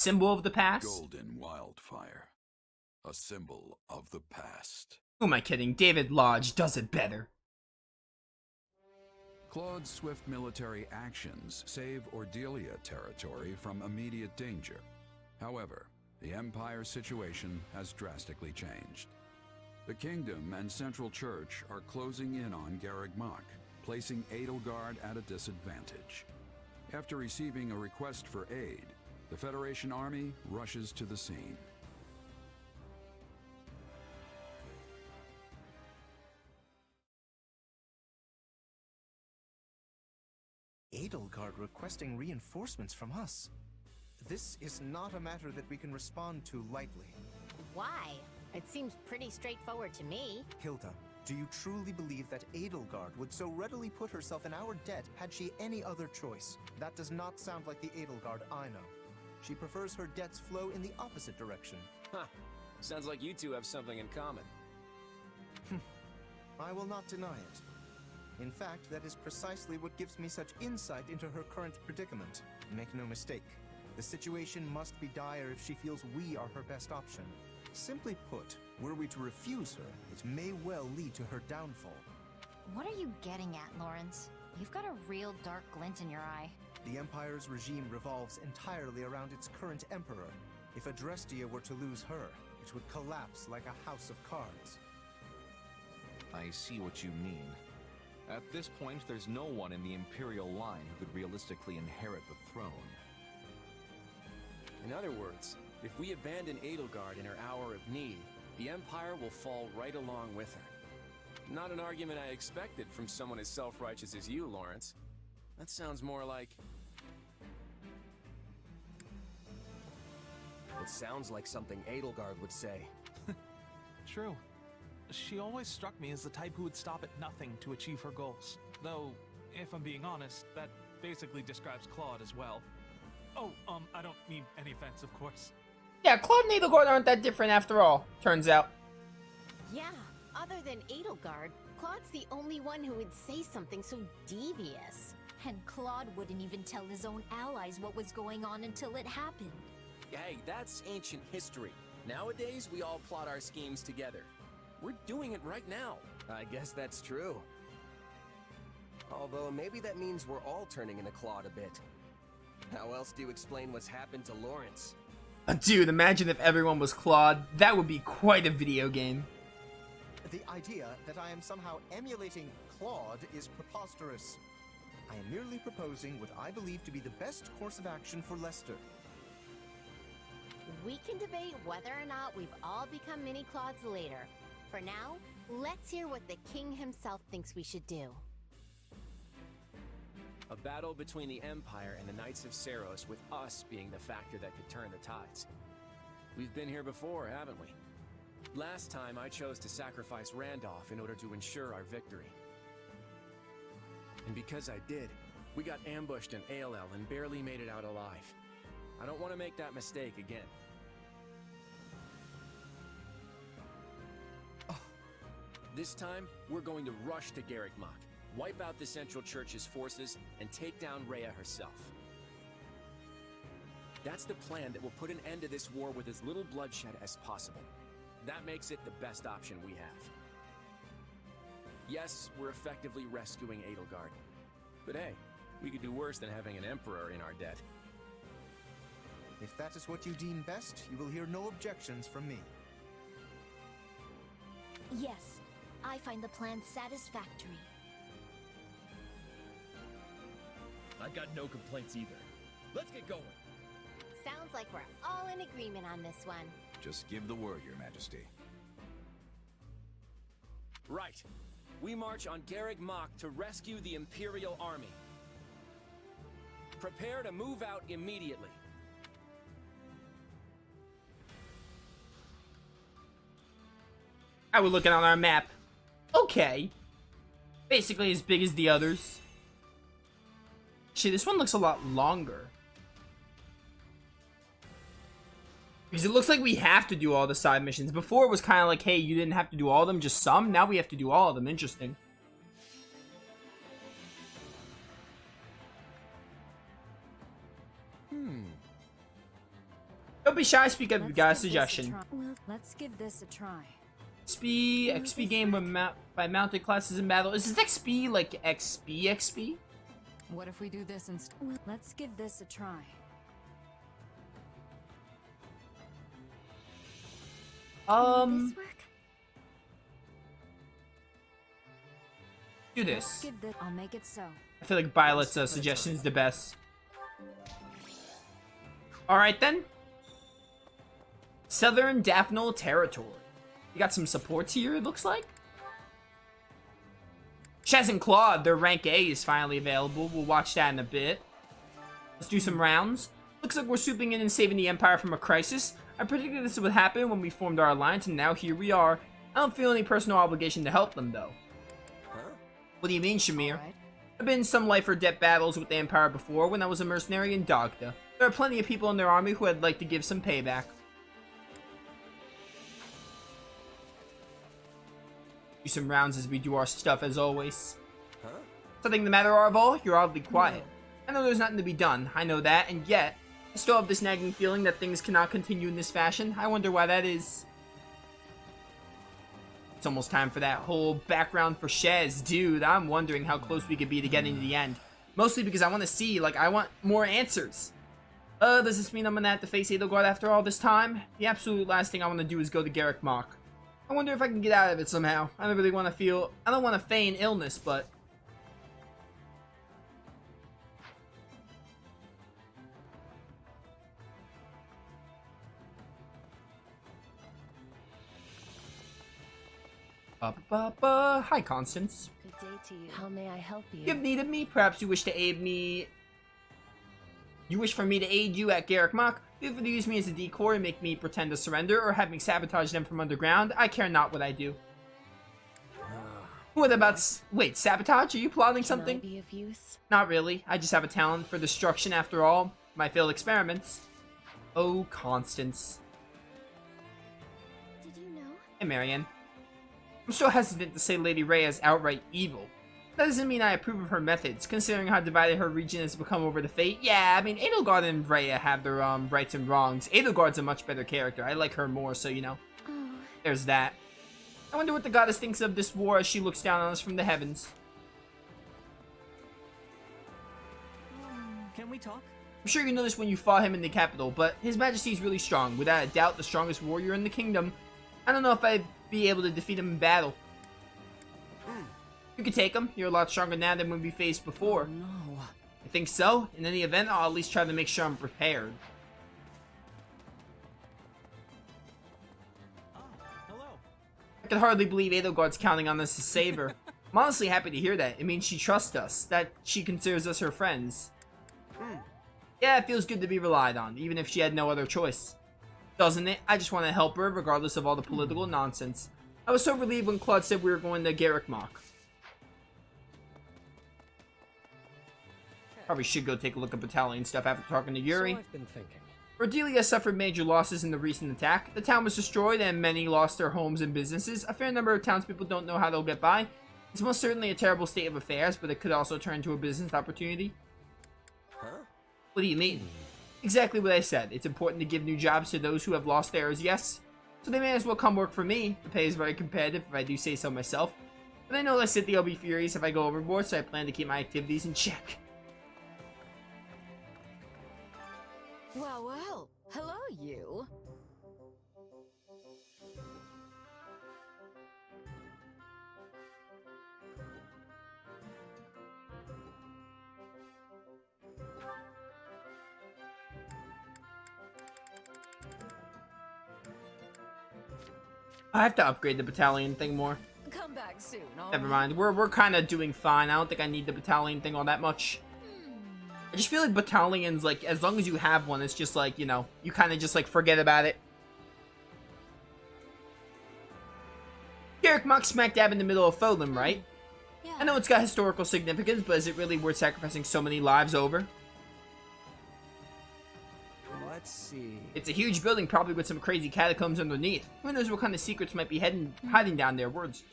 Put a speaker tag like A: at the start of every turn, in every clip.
A: symbol of the past?
B: Golden wildfire. A symbol of the past.
A: Who am I kidding? David Lodge does it better.
B: Claude's swift military actions save Ordelia territory from immediate danger. However, the Empire's situation has drastically changed. The Kingdom and Central Church are closing in on Garreg Mach, placing Edelgard at a disadvantage. After receiving a request for aid, the Federation army rushes to the scene.
C: Edelgard requesting reinforcements from us. This is not a matter that we can respond to lightly.
D: Why? It seems pretty straightforward to me.
C: Hilda, do you truly believe that Edelgard would so readily put herself in our debt had she any other choice? That does not sound like the Edelgard I know. She prefers her debts flow in the opposite direction.
E: Huh. Sounds like you two have something in common.
C: I will not deny it. In fact, that is precisely what gives me such insight into her current predicament. Make no mistake, the situation must be dire if she feels we are her best option. Simply put, were we to refuse her, it may well lead to her downfall.
D: What are you getting at, Lawrence? You've got a real dark glint in your eye.
C: The Empire's regime revolves entirely around its current emperor. If Adrestia were to lose her, it would collapse like a house of cards.
F: I see what you mean. At this point, there's no one in the Imperial line who could realistically inherit the throne.
E: In other words, if we abandon Edelgard in her hour of need, the Empire will fall right along with her. Not an argument I expected from someone as self-righteous as you, Lawrence. That sounds more like...
G: It sounds like something Edelgard would say.
H: True. She always struck me as the type who would stop at nothing to achieve her goals. Though, if I'm being honest, that basically describes Claude as well. Oh, I don't mean any offense, of course.
A: Yeah, Claude and Edelgard aren't that different after all, turns out.
D: Yeah, other than Edelgard, Claude's the only one who would say something so devious. And Claude wouldn't even tell his own allies what was going on until it happened.
E: Hey, that's ancient history. Nowadays, we all plot our schemes together. We're doing it right now.
G: I guess that's true. Although maybe that means we're all turning into Claude a bit. How else do you explain what's happened to Lawrence?
A: Dude, imagine if everyone was Claude. That would be quite a video game.
C: The idea that I am somehow emulating Claude is preposterous. I am merely proposing what I believe to be the best course of action for Lester.
D: We can debate whether or not we've all become mini Claudes later. For now, let's hear what the king himself thinks we should do.
E: A battle between the Empire and the Knights of Seiros, with us being the factor that could turn the tides. We've been here before, haven't we? Last time I chose to sacrifice Randolph in order to ensure our victory. And because I did, we got ambushed in ALL and barely made it out alive. I don't want to make that mistake again. This time, we're going to rush to Garreg Mach, wipe out the Central Church's forces, and take down Rhea herself. That's the plan that will put an end to this war with as little bloodshed as possible. That makes it the best option we have. Yes, we're effectively rescuing Edelgard. But hey, we could do worse than having an emperor in our debt.
C: If that is what you deem best, you will hear no objections from me.
D: Yes, I find the plan satisfactory.
I: I got no complaints either. Let's get going.
D: Sounds like we're all in agreement on this one.
F: Just give the word, Your Majesty.
E: Right. We march on Garreg Mach to rescue the Imperial Army. Prepare to move out immediately.
A: We're looking on our map. Okay. Basically as big as the others. Shit, this one looks a lot longer. Because it looks like we have to do all the side missions. Before it was kind of like, hey, you didn't have to do all of them, just some. Now we have to do all of them. Interesting. Don't be shy, speak up if you got a
J: Let's give this
A: suggestion.
J: try. Well, let's give this a try.
A: XP game by mounted classes in battle. Is this XP like XP?
J: What if we do this instead? Well, let's give this a try.
D: This work?
A: Do this.
J: Give this. I'll make it so.
A: I feel like Violet's suggestion is the best. Alright then. Southern Daphne Territory. You got some supports here, it looks like. Chaz and Claude, their rank A is finally available. We'll watch that in a bit. Let's do some rounds. Looks like we're swooping in and saving the Empire from a crisis. I predicted this would happen when we formed our alliance, and now here we are. I don't feel any personal obligation to help them, though.
G: Huh?
A: What do you mean, Shamir?
J: Right.
A: I've been in some life or death battles with the Empire before when I was a mercenary in Dogda. There are plenty of people in their army who I'd like to give some payback. Do some rounds as we do our stuff as always.
G: Huh?
A: Something the matter, Arval? You're oddly quiet. I know there's nothing to be done, I know that, and yet, I still have this nagging feeling that things cannot continue in this fashion. I wonder why that is. It's almost time for that whole background for Shez. Dude, I'm wondering how close we could be to getting to the end. Mostly because I want to see, like, I want more answers. Does this mean I'm gonna have to face Edelgard after all this time? The absolute last thing I want to do is go to Garreg Mach. I wonder if I can get out of it somehow. I don't really want to I don't want to feign illness, but... Hi, Constance.
D: Good day to you. How may I help you?
A: You've needed me. Perhaps you wish to aid me. You wish for me to aid you at Garreg Mach? Either to use me as a decoy and make me pretend to surrender, or have me sabotage them from underground. I care not what I do. What about wait, sabotage? Are you plotting something?
D: Can I be of use?
A: Not really. I just have a talent for destruction after all. My failed experiments. Oh, Constance.
D: Did you know?
A: Hey, Marianne. I'm still hesitant to say Lady Rhea is outright evil. That doesn't mean I approve of her methods, considering how divided her region has become over the fate. Yeah, I mean, Edelgard and Rhea have their rights and wrongs. Edelgard's a much better character. I like her more, so, you know.
D: Oh.
A: There's that. I wonder what the goddess thinks of this war as she looks down on us from the heavens.
G: Can we talk?
A: I'm sure you noticed when you fought him in the capital, but His Majesty's really strong. Without a doubt, the strongest warrior in the kingdom. I don't know if I'd be able to defeat him in battle. You can take him. You're a lot stronger now than when we faced before.
G: No.
A: I think so. In any event, I'll at least try to make sure I'm prepared.
H: Hello.
A: I can hardly believe Edelgard's counting on us to save her. I'm honestly happy to hear that. It means she trusts us, that she considers us her friends. Yeah, it feels good to be relied on, even if she had no other choice. Doesn't it? I just want to help her, regardless of all the political nonsense. I was so relieved when Claude said we were going to Garreg Mach. Probably should go take a look at battalion stuff after talking to Yuri.
G: So I've been thinking.
A: Cordelia suffered major losses in the recent attack. The town was destroyed and many lost their homes and businesses. A fair number of townspeople don't know how they'll get by. It's most certainly a terrible state of affairs, but it could also turn into a business opportunity.
G: Huh?
A: What do you mean? Exactly what I said. It's important to give new jobs to those who have lost theirs, yes. So they may as well come work for me. The pay is very competitive if I do say so myself. But I know La City will be furious if I go overboard, so I plan to keep my activities in check.
D: Well, well. Hello, you.
A: I have to upgrade the battalion thing more.
D: Come back soon.
A: Never mind. We're kind of doing fine. I don't think I need the battalion thing all that much. I just feel like battalions, like, as long as you have one, it's just like, you know, you kind of just, like, forget about it. Garreg Mach smack dab in the middle of Fodlan, right?
D: Yeah.
A: I know it's got historical significance, but is it really worth sacrificing so many lives over?
G: Let's see.
A: It's a huge building, probably with some crazy catacombs underneath. Who knows what kind of secrets might be hiding down there, words.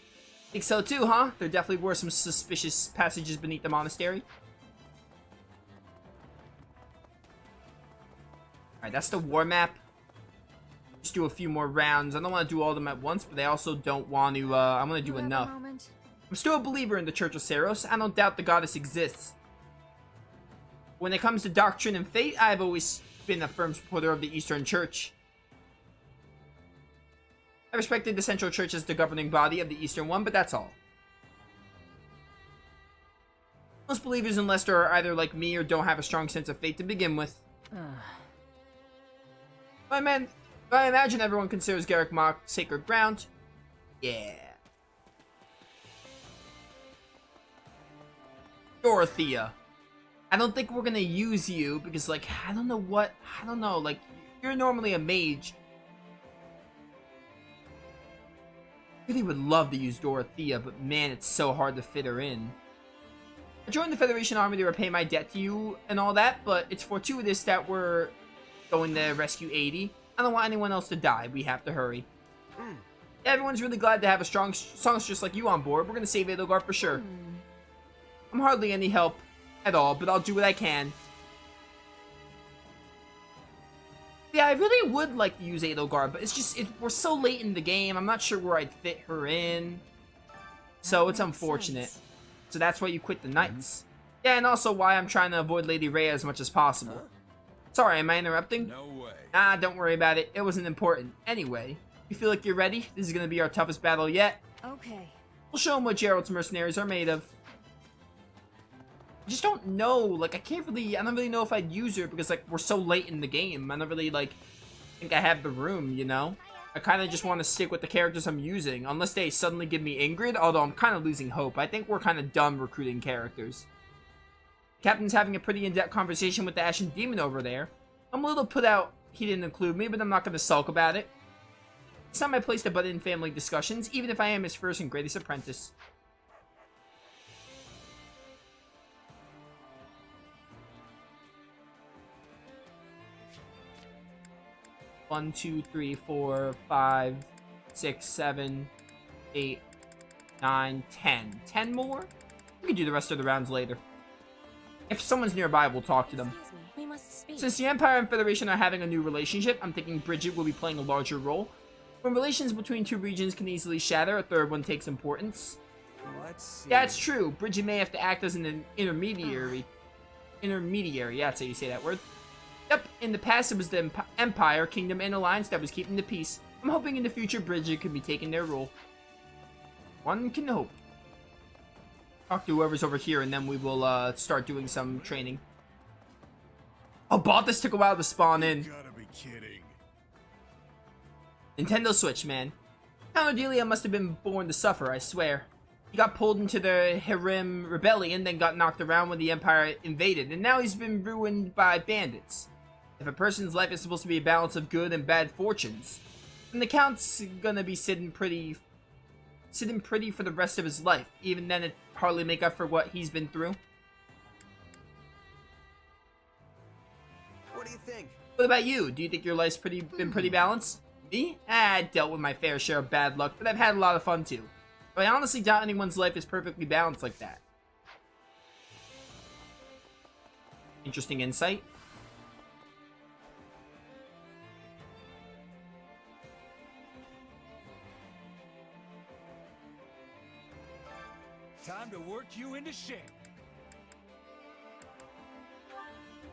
A: Think so too, huh? There definitely were some suspicious passages beneath the monastery. Alright, that's the war map. just do a few more rounds. I don't want to do all of them at once, but I also don't want to, I'm going to do enough. I'm still a believer in the Church of Saros. I don't doubt the goddess exists. When it comes to doctrine and fate, I've always been a firm supporter of the Eastern Church. I respected the Central Church as the governing body of the Eastern one, but that's all. Most believers in Leicester are either like me or don't have a strong sense of fate to begin with. I imagine everyone considers Garreg Mach sacred ground. Yeah. Dorothea. I don't think we're gonna use you because, like, I don't know, like, you're normally a mage. I really would love to use Dorothea, but man, it's so hard to fit her in. I joined the Federation Army to repay my debt to you and all that, but it's fortuitous that we're going to rescue 80. I don't want anyone else to die. We have to hurry. Everyone's really glad to have a strong songstress like you on board. We're gonna save Edelgard for sure. I'm hardly any help at all, but I'll do what I can. Yeah, I really would like to use Edelgard, but it's just, we're so late in the game. I'm not sure where I'd fit her in. So it's unfortunate. So that's why you quit the Knights. Yeah, and also why I'm trying to avoid Lady Rhea as much as possible. Sorry, am I interrupting?
B: No way.
A: Ah, don't worry about it. It wasn't important. Anyway, you feel like you're ready? This is gonna be our toughest battle yet.
J: Okay.
A: We'll show them what Gerald's mercenaries are made of. I just don't know. Like, I don't really know if I'd use her because, like, we're so late in the game. I don't really, like, think I have the room, you know? I kind of just want to stick with the characters I'm using, unless they suddenly give me Ingrid, although I'm kind of losing hope. I think we're kind of done recruiting characters. Captain's having a pretty in-depth conversation with the Ashen Demon over there. I'm a little put out he didn't include me, but I'm not going to sulk about it. It's not my place to butt in family discussions, even if I am his first and greatest apprentice. One, 2, 3, 4, 5, 6, 7, 8, 9, 10. 10 more? We can do the rest of the rounds later. If someone's nearby, we'll talk to them.
D: We must speak.
A: Since the Empire and Federation are having a new relationship, I'm thinking Bridget will be playing a larger role. When relations between two regions can easily shatter, a third one takes importance.
C: Let's see.
A: Yeah, it's true. Bridget may have to act as an intermediary. Intermediary, yeah, that's how you say that word. Yep, in the past it was the Empire, Kingdom, and Alliance that was keeping the peace. I'm hoping in the future Bridget can be taking their role. One can hope. Talk to whoever's over here and then we will start doing some training. Oh, Balthus took a while to spawn in.
K: You gotta be kidding.
A: Nintendo Switch, man. Count Cordelia must have been born to suffer, I swear. He got pulled into the Harem Rebellion, then got knocked around when the Empire invaded, and now he's been ruined by bandits. If a person's life is supposed to be a balance of good and bad fortunes, then the Count's gonna be sitting pretty for the rest of his life. Even then, it'd hardly make up for what he's been through.
G: What do you think?
A: What about you? Do you think your life's been pretty balanced? Me? I dealt with my fair share of bad luck, but I've had a lot of fun too. But I honestly doubt anyone's life is perfectly balanced like that. Interesting insight.
I: Time to work you into shape.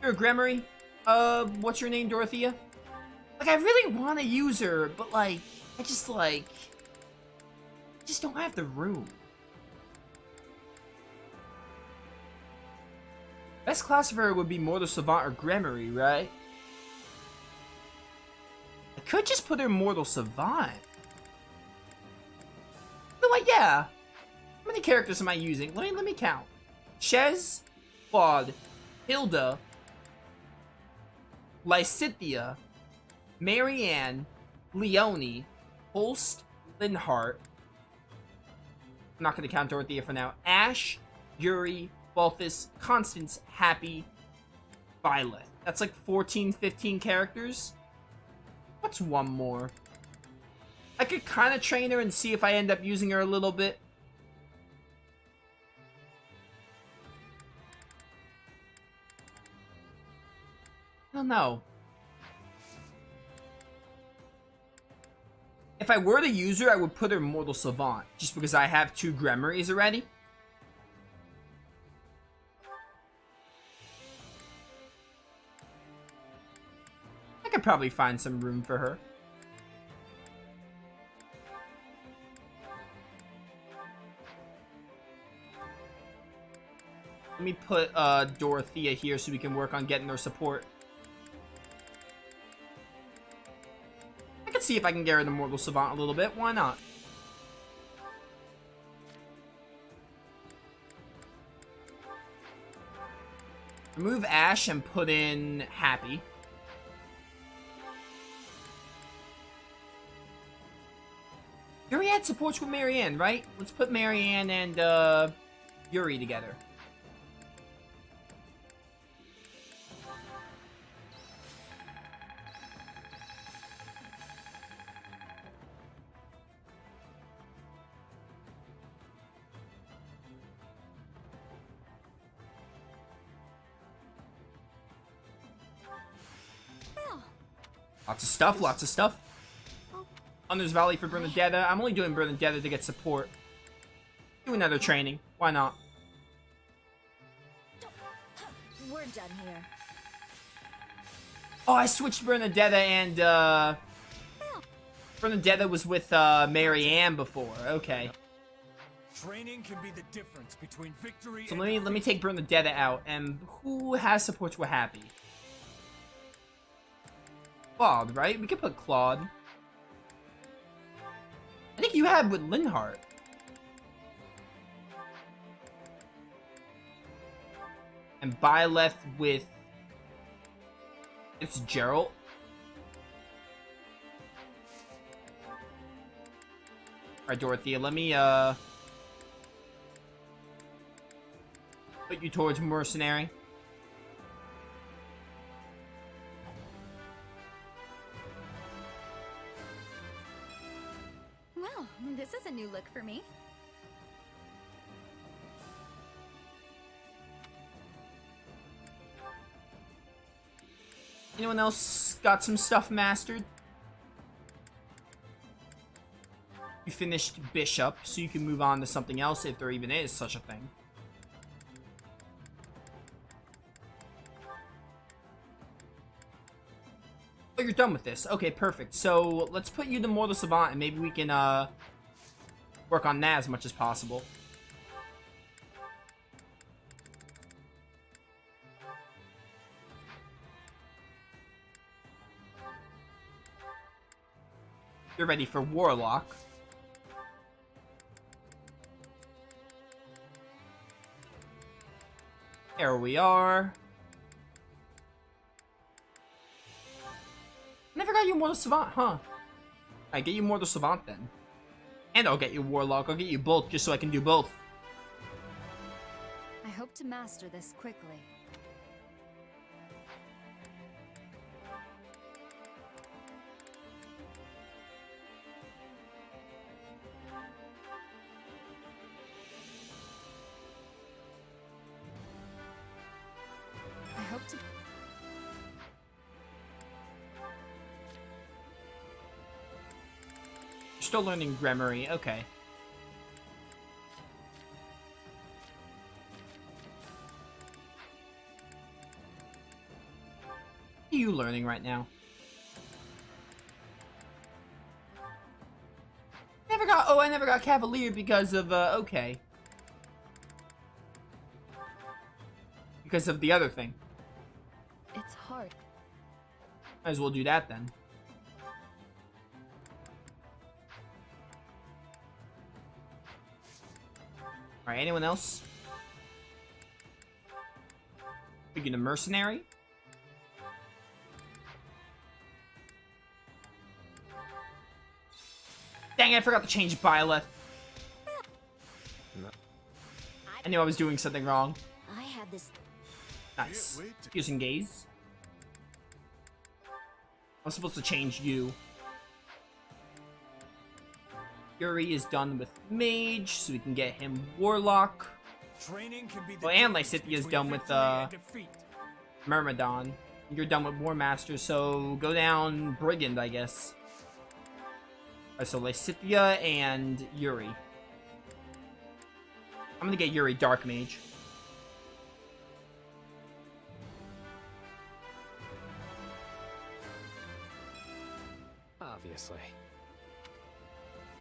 A: You're a Gremory? What's your name, Dorothea? Like, I really want to use her, but like, I just don't have the room. Best class of her would be Mortal Savant or Gremory, right? I could just put her Mortal Savant. You know what, yeah. How many characters am I using? Let me count. Shez, Claude, Hilda, Lysithea, Marianne, Leonie, Holst, Linhart. I'm not going to count Dorothea for now. Ash, Yuri, Balthus, Constance, Happy, Violet. That's like 14, 15 characters. What's one more? I could kind of train her and see if I end up using her a little bit. I don't know. If I were to use her, I would put her Mortal Savant, just because I have 2 Gremories already. I could probably find some room for her. Let me put Dorothea here so we can work on getting her support. I can see if I can get her the Mortal Savant a little bit. Why not? Remove Ash and put in Happy. Yuri had supports with Marianne, right? Let's put Marianne and Yuri together. Lots of stuff, lots of stuff. Thunder's Valley for Bernadetta. I'm only doing Bernadetta to get support. Do another training. Why not?
D: We're done here.
A: Oh, I switched Bernadetta and, Bernadetta was with, Marianne before. Okay.
I: Training can be the difference between victory
A: So let me take Bernadetta out. And who has supports with Happy? Claude, right? We could put Claude. I think you had with Linhardt. And Byleth with... It's Gerald. Alright, Dorothea, let me, put you towards Mercenary.
J: Well, this is a new look for me.
A: Anyone else got some stuff mastered? You finished Bishop, so you can move on to something else if there even is such a thing. Oh, you're done with this. Okay, perfect. So, let's put you to Mortal Savant, and maybe we can, work on that as much as possible. You're ready for Warlock. There we are. Never got you Mortal Savant, huh? I get you Mortal Savant then. And I'll get you Warlock. I'll get you both just so I can do both.
J: I hope to master this quickly. I hope to...
A: You're still learning Gremory, okay. What are you learning right now? I never got Cavalier because of, okay. Because of the other thing.
J: It's hard.
A: Might as well do that then. Alright, anyone else? We get a Mercenary? Dang, I forgot to change Byleth. I knew I was doing something wrong.
D: I had this.
A: Nice. Using Gaze. I'm supposed to change you. Yuri is done with Mage, so we can get him Warlock.
I: Training can be the
A: Oh, and
I: difference
A: Lysithea is
I: between
A: done with,
I: victory and defeat.
A: Myrmidon. You're done with War Master, so go down Brigand, I guess. So Lysithia and Yuri. I'm gonna get Yuri Dark Mage.
E: Obviously.